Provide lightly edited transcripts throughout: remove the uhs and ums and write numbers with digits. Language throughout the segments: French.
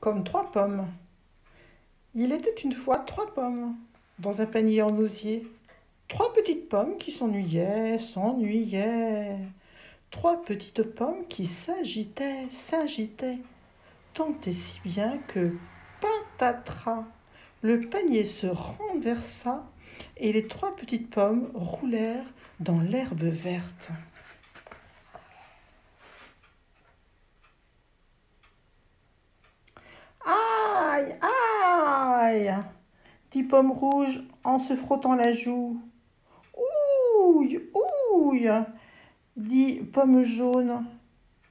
comme 3 pommes. Il était une fois 3 pommes dans un panier en osier. 3 petites pommes qui s'ennuyaient, s'ennuyaient. 3 petites pommes qui s'agitaient, s'agitaient, tant et si bien que, patatras, le panier se renversa et les 3 petites pommes roulèrent dans l'herbe verte. Aïe, aïe, dit Pomme Rouge en se frottant la joue. Ouille, ouille, dit Pomme Jaune.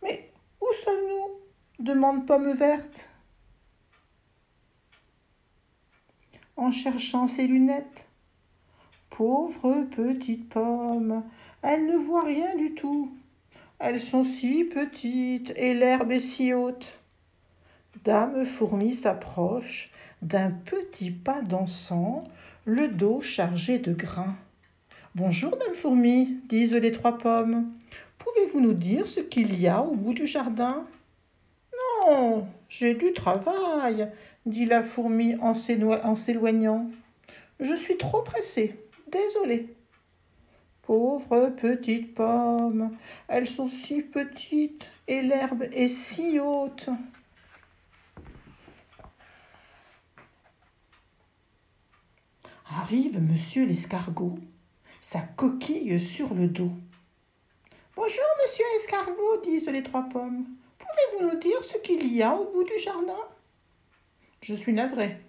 Mais où sommes-nous? Demande Pomme Verte. En cherchant ses lunettes. Pauvre petite pomme, elle ne voit rien du tout. Elles sont si petites et l'herbe est si haute. Dame Fourmi s'approche d'un petit pas dansant, le dos chargé de grains. « Bonjour, Dame Fourmi, disent les 3 pommes. Pouvez-vous nous dire ce qu'il y a au bout du jardin ?»« Non, j'ai du travail, dit la fourmi en s'éloignant. Je suis trop pressée, désolée. Pauvre petite pomme, elles sont si petites et l'herbe est si haute. Arrive monsieur l'escargot, sa coquille sur le dos. « Bonjour, monsieur escargot, disent les 3 pommes. Pouvez-vous nous dire ce qu'il y a au bout du jardin ?»« Je suis navré,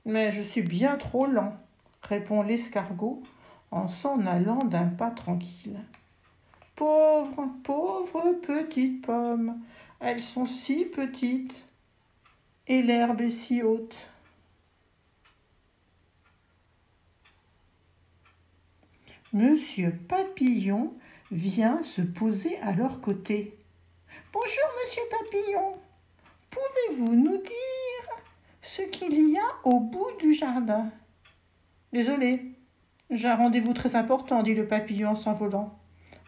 mais je suis bien trop lent, répond l'escargot en s'en allant d'un pas tranquille. Pauvre, pauvre petite pomme, elles sont si petites et l'herbe est si haute. Monsieur Papillon vient se poser à leur côté. « Bonjour, monsieur Papillon, pouvez-vous nous dire ce qu'il y a au bout du jardin ?»« Désolé, j'ai un rendez-vous très important, dit le papillon en s'envolant.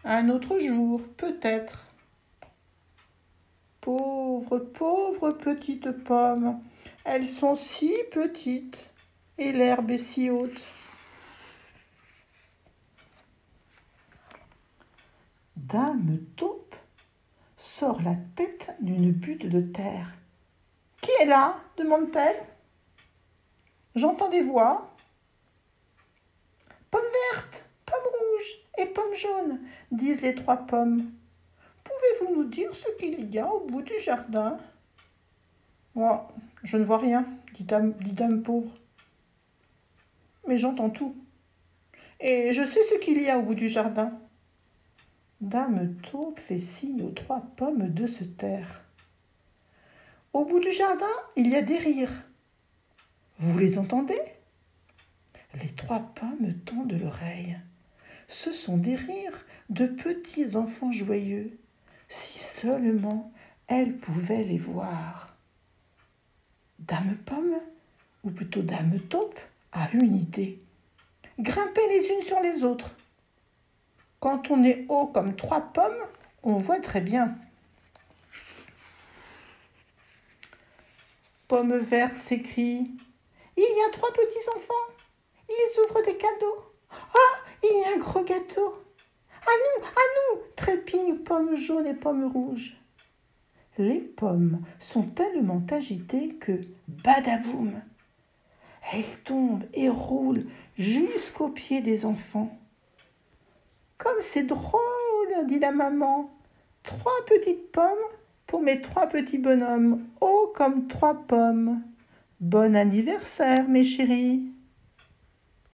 Un autre jour, peut-être. » Pauvre, pauvre petite pomme, elles sont si petites et l'herbe est si haute. Dame Taupe sort la tête d'une butte de terre. « Qui est là ?» demande-t-elle. « J'entends des voix. »« Pomme verte, pomme rouge et pomme jaune, disent les 3 pommes. Pouvez-vous nous dire ce qu'il y a au bout du jardin ?»« Moi, je ne vois rien, dit Dame Pauvre. Mais j'entends tout. Et je sais ce qu'il y a au bout du jardin. » Dame Taupe fait signe aux 3 pommes de se taire. Au bout du jardin, il y a des rires. Vous les entendez ? Les 3 pommes tendent l'oreille. Ce sont des rires de petits enfants joyeux. Si seulement elles pouvaient les voir. Dame Pomme, ou plutôt Dame Taupe, a une idée. Grimper les unes sur les autres. Quand on est haut comme 3 pommes, on voit très bien. Pomme Verte s'écrie. Il y a 3 petits enfants. Ils ouvrent des cadeaux. Ah, il y a un gros gâteau. À nous, trépignent Pomme Jaune et Pomme Rouge. Les pommes sont tellement agitées que, badaboum, elles tombent et roulent jusqu'aux pieds des enfants. Comme c'est drôle, dit la maman. 3 petites pommes pour mes 3 petits bonhommes, hauts comme 3 pommes. Bon anniversaire, mes chéris.